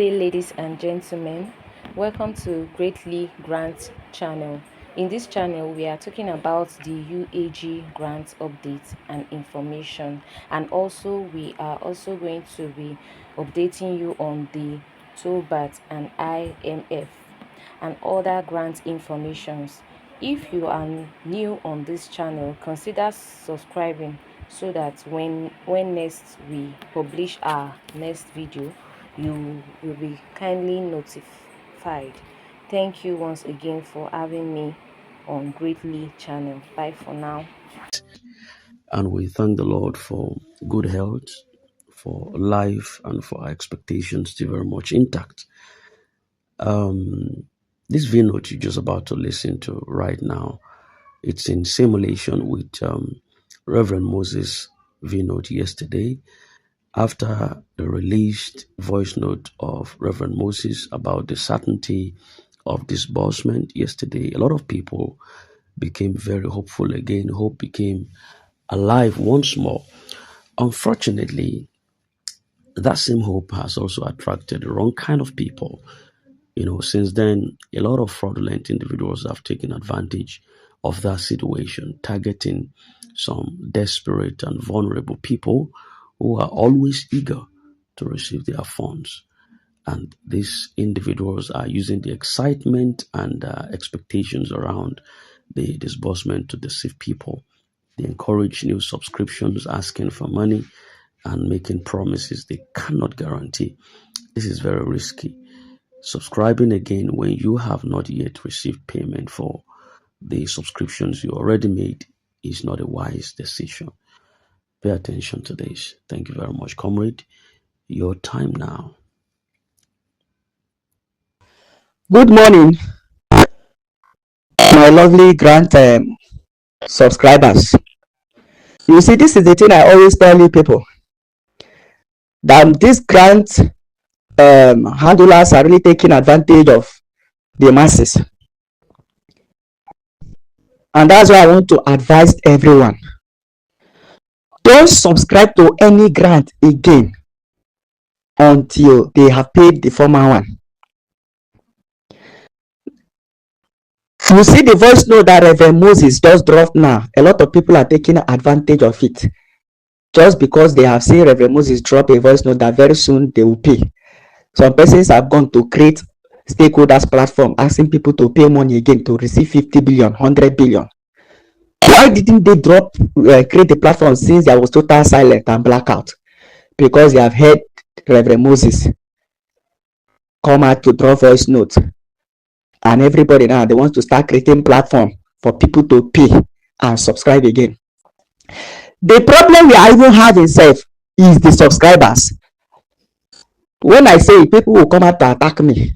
day, ladies and gentlemen. Welcome to Greatly Grant channel. In this channel, we are talking about the UAG grant updates and information, and also we are also going to be updating you on the Theobarth and IMF and other grant informations. If you are new on this channel, consider subscribing so that when next we publish our next video, you will be kindly notified. Thank you once again for having me on Greatly channel. Bye for now. And we thank the Lord for good health, for life, and for our expectations still very much intact. This video you're just about to listen to right now, it's in simulation with Reverend Moses video yesterday. After the released voice note of Reverend Moses about the certainty of disbursement yesterday, a lot of people became very hopeful again. Hope became alive once more. Unfortunately, that same hope has also attracted the wrong kind of people. Since then, a lot of fraudulent individuals have taken advantage of that situation, targeting some desperate and vulnerable people who are always eager to receive their funds. And these individuals are using the excitement and expectations around the disbursement to deceive people. They encourage new subscriptions, asking for money, and making promises they cannot guarantee. This is very risky. Subscribing again when you have not yet received payment for the subscriptions you already made is not a wise decision. Pay attention to this. Thank you very much, comrade. Your time now. Good morning, my lovely grant subscribers. You see, this is the thing I always tell you people, that this grant handlers are really taking advantage of the masses. And that's why I want to advise everyone. Don't subscribe to any grant again until they have paid the former one. You see the voice note that Reverend Moses just dropped now. A lot of people are taking advantage of it. Just because they have seen Reverend Moses drop a voice note that very soon they will pay. Some persons have gone to create stakeholders platform asking people to pay money again to receive 50 billion, 100 billion. Why didn't they create a platform since there was total silence and blackout? Because they have heard Reverend Moses come out to drop voice notes. And everybody now, they want to start creating platform for people to pay and subscribe again. The problem we are even having self is the subscribers. When I say people will come out to attack me,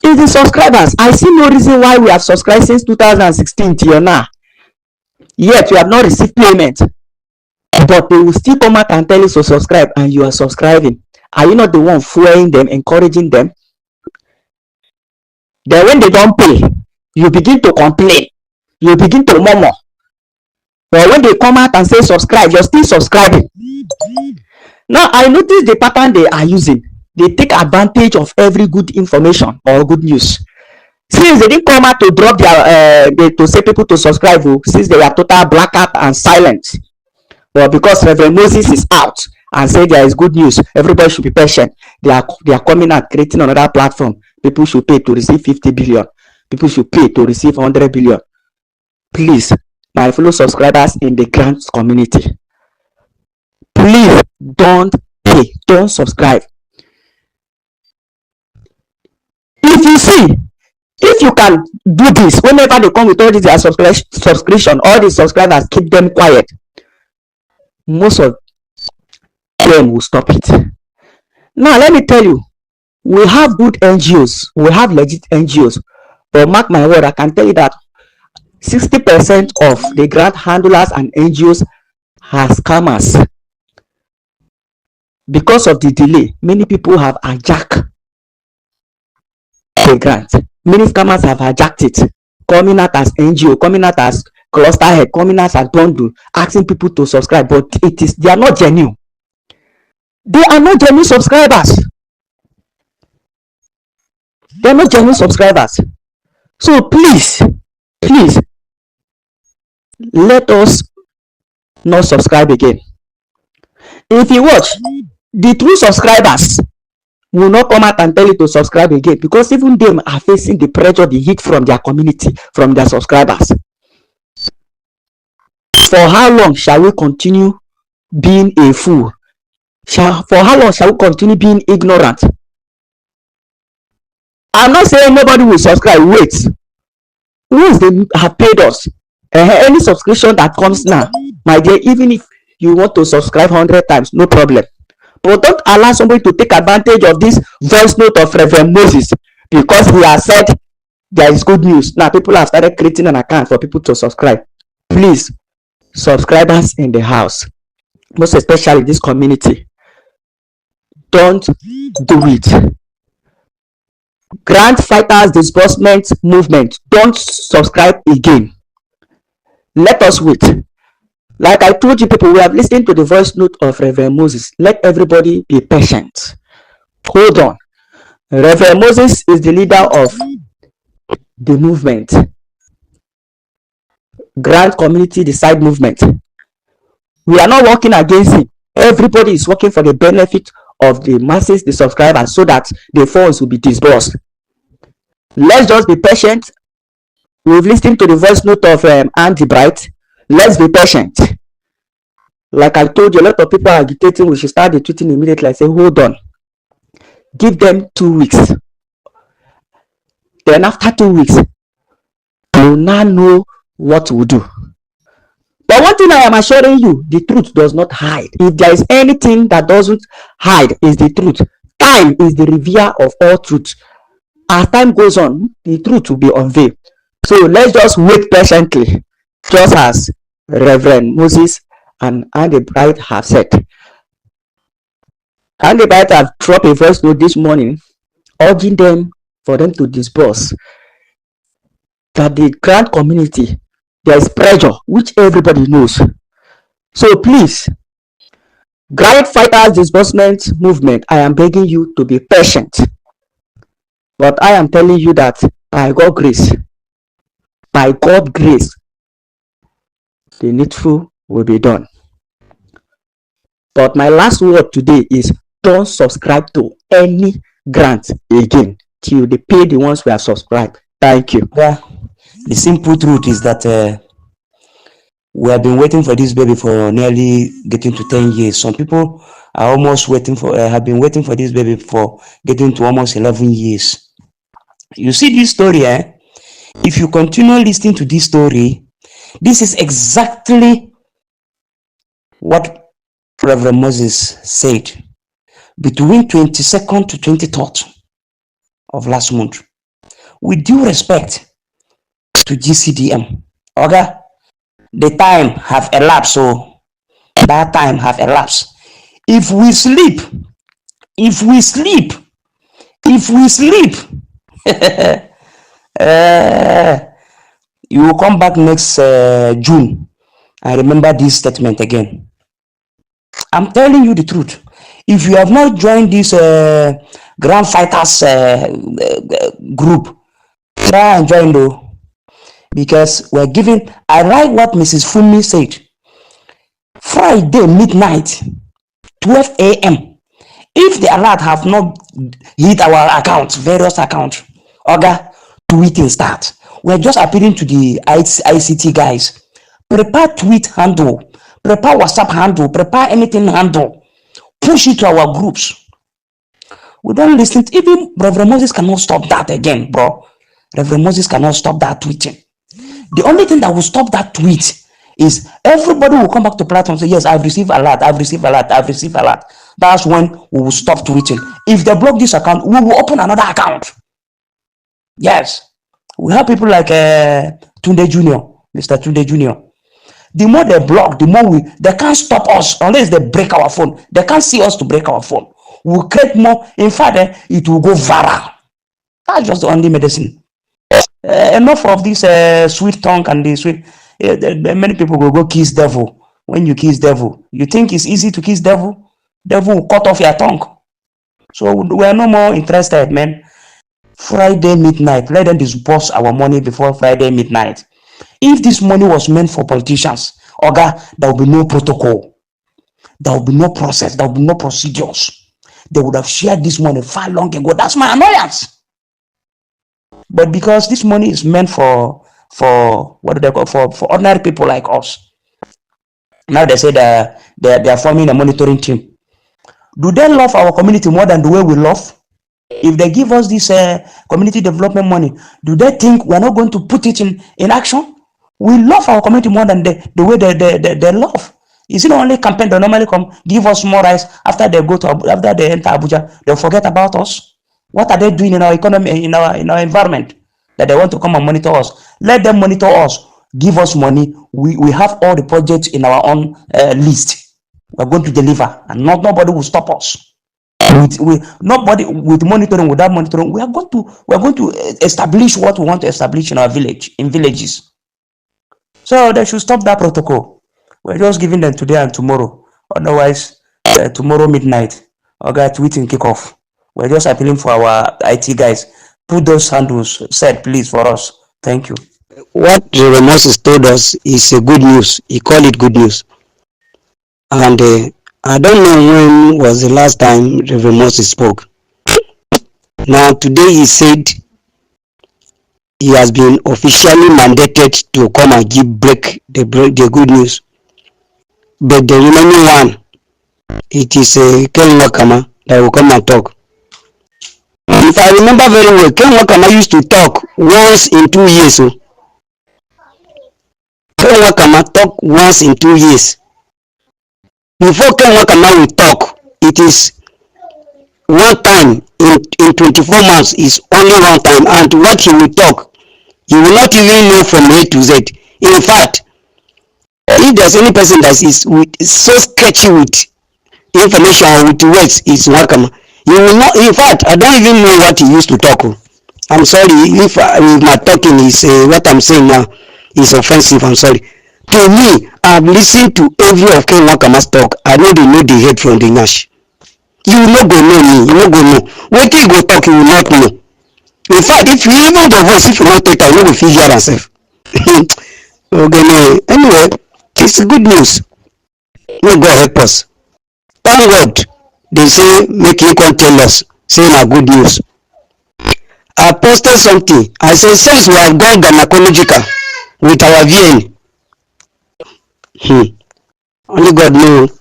it's the subscribers. I see no reason why we have subscribed since 2016 till now. Yet we have not received payment. But they will still come out and tell you to subscribe, and you are subscribing. Are you not the one fueling them, encouraging them? Then when they don't pay, you begin to complain. You begin to murmur. But when they come out and say subscribe, you're still subscribing. Now, I notice the pattern they are using. They take advantage of every good information or good news. Since they didn't come out to drop their, to say people to subscribe, since they are total blackout and silent. But because Reverend Moses is out and say there is good news, everybody should be patient. They are coming out creating another platform. People should pay to receive 50 billion. People should pay to receive 100 billion. Please, my fellow subscribers in the grant community, please don't pay. Don't subscribe. If you can do this, whenever they come with all this subscription, all the subscribers, keep them quiet. Most of them will stop it. Now, let me tell you, we have good NGOs, we have legit NGOs, but mark my word, I can tell you that 60% of the grant handlers and NGOs are scammers. Because of the delay, many people have hijacked the grant. Many scammers have hijacked it, coming out as NGO, coming out as cluster head, coming out as bundle, asking people to subscribe, but they are not genuine. They are not genuine subscribers. They are not genuine subscribers. So please, please, let us not subscribe again. If you watch, the true subscribers will not come out and tell you to subscribe again, because even them are facing the pressure, the heat from their community, from their subscribers. For how long shall we continue being a fool? For how long shall we continue being ignorant? I'm not saying nobody will subscribe. Wait, once they have paid us, any subscription that comes now, my dear, even if you want to subscribe 100 times, no problem. But don't allow somebody to take advantage of this voice note of Reverend Moses, because he has said there is good news. Now people have started creating an account for people to subscribe. Please, subscribers in the house, most especially this community, don't do it. Grant fighters disbursement movement, don't subscribe again. Let us wait. Like I told you people, we have listened to the voice note of Reverend Moses. Let everybody be patient. Hold on. Reverend Moses is the leader of the movement, Grant Community Decide movement. We are not working against him. Everybody is working for the benefit of the masses, the subscribers, so that the funds will be disbursed. Let's just be patient. We've listened to the voice note of Andy Bright. Let's be patient. Like I told you, a lot of people are agitating. We should start the tweeting immediately. I say, hold on. Give them 2 weeks. Then after 2 weeks, we'll now know what to do. But one thing I am assuring you, the truth does not hide. If there is anything that doesn't hide, is the truth. Time is the revealer of all truth. As time goes on, the truth will be unveiled. So let's just wait patiently, just as Reverend Moses and Andy Bright have said. Andy Bright have dropped a voice note this morning, urging them for them to disburse. That the Grant community, there is pressure, which everybody knows. So please, Grant Fighters Disbursement Movement, I am begging you to be patient. But I am telling you that by God's grace, the needful will be done. But my last word today is, don't subscribe to any grant again till they pay the ones who have subscribed. Thank you. Yeah, the simple truth is that we have been waiting for this baby for nearly getting to 10 years. Some people are almost waiting for, have been waiting for this baby for getting to almost 11 years. You see this story, if you continue listening to this story, this is exactly what Reverend Moses said between 22nd to 23rd of last month. With due respect to GCDM, okay, the time have elapsed, so that time have elapsed. If we sleep, you will come back next June and remember this statement again. I'm telling you the truth. If you have not joined this Grand Fighters group, try and join though, because we're giving. I like what Mrs. Fumi said. Friday midnight, 12 a.m. If the alert have not hit our accounts, various accounts, tweeting start. We're just appealing to the ICT guys. Prepare tweet handle, prepare WhatsApp handle, prepare anything handle. Push it to our groups. We don't listen to, even Reverend Moses cannot stop that again, bro. Reverend Moses cannot stop that tweeting. The only thing that will stop that tweet is everybody will come back to platform and say, yes, I've received alert, I've received alert, I've received alert. That's when we will stop tweeting. If they block this account, we will open another account. Yes. We have people like Tunde Jr., Mr. Tunde Jr. The more they block, the more they can't stop us unless they break our phone. They can't see us to break our phone. We'll create more. In fact, it will go viral. That's just the only medicine. Enough of this sweet tongue and the sweet. Many people will go kiss devil. When you kiss devil, you think it's easy to kiss devil? devil will cut off your tongue. So we are no more interested, man. Friday midnight, let them disburse our money before Friday midnight. If this money was meant for politicians, Oga, there will be no protocol, there will be no process, there will be no procedures. They would have shared this money far long ago. That's my annoyance. But because this money is meant for what do they call, for ordinary people like us, now they say that they are forming a monitoring team. Do they love our community more than the way we love? If they give us this community development money, do they think we're not going to put it in action? We love our community more than the way they love. Is it the only campaign they normally come give us more rice after they go to after they enter Abuja, they'll forget about us? What are they doing in our economy, in our environment, that they want to come and monitor us? Let them monitor us, give us money. We have all the projects in our own list. We're going to deliver, and nobody will stop us. Nobody with monitoring, without monitoring, we are going to establish what we want to establish in our villages. So they should stop that protocol. We're just giving them today and tomorrow. Otherwise, tomorrow midnight, okay, tweeting kickoff. We're just appealing for our IT guys. Put those handles said, please, for us. Thank you. What Reverend Moses told us is a good news. He called it good news. And I don't know when was the last time Reverend Moses spoke. Now today he said he has been officially mandated to come and break the good news. But the remaining one, it is Ken Wakama that will come and talk. If I remember very well, Ken Wakama used to talk once in 2 years. So Ken Wakama talk once in 2 years. Before Ken Wakama will talk, it is one time in 24 months is only one time, and what he will talk, you will not even know from A to Z. In fact, if there's any person that is so sketchy with information or with words, is Wakama. You will not. In fact, I don't even know what he used to talk. I'm sorry if my talking is what I'm saying now is offensive. I'm sorry. To me, I've listened to every of Ken Wakama's talk. I know they know the head from the Nash. You will not go know me. You will not go know. What you go talk, you will not know. In fact, if you even the voice, if you not take time, you will figure yourself. Okay, no. Anyway, it's good news. May God help us. Thank God. They say make you come tell us. Say na good news. I posted something. I say since we have gone gynecological with our VN. Only God knows.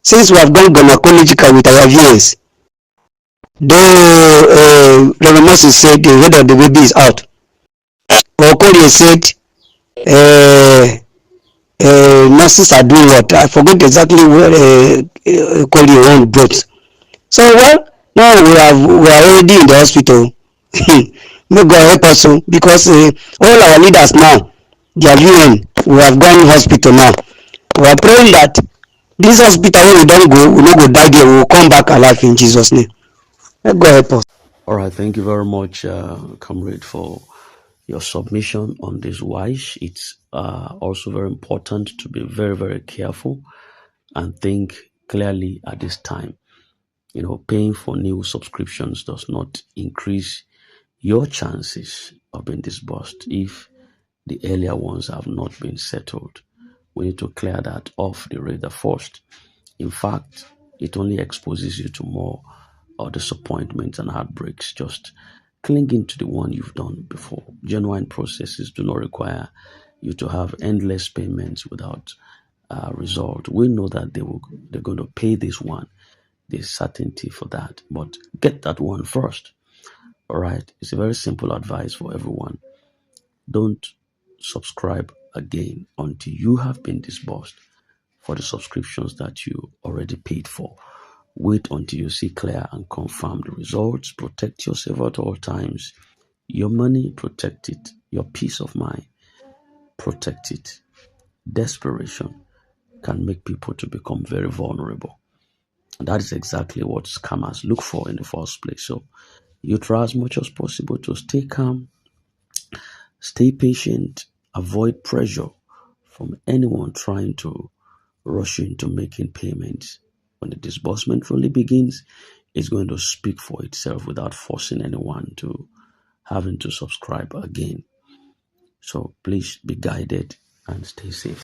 Since we have gone gynecological with our VNs, though Reverend Moses said the head of the baby is out. Okorie said nurses are doing what? I forgot exactly what Okorie won brought. So well, now we are already in the hospital. May God help us because all our leaders now, they are UN. We have gone hospital now. We are praying that this hospital when we don't go, we don't go die there. We will come back alive in Jesus' name. May God help us. All right, thank you very much, comrade, for your submission on this wise. It's also very important to be very, very careful and think clearly at this time. You know, paying for new subscriptions does not increase your chances of being disbursed if the earlier ones have not been settled. We need to clear that off the radar first. In fact, it only exposes you to more disappointments and heartbreaks just clinging to the one you've done before. Genuine processes do not require you to have endless payments without result. We know that they're going to pay this one. There's certainty for that, but get that one first. All right, it's a very simple advice for everyone. Don't subscribe again until you have been disbursed for the subscriptions that you already paid for. Wait until you see clear and confirm the results. Protect yourself at all times. Your money, protect it. Your peace of mind, protect it. Desperation can make people to become very vulnerable. And that is exactly what scammers look for in the first place. So you try as much as possible to stay calm, stay patient, avoid pressure from anyone trying to rush you into making payments. When the disbursement fully begins, it's going to speak for itself without forcing anyone to having to subscribe again. So please be guided and stay safe.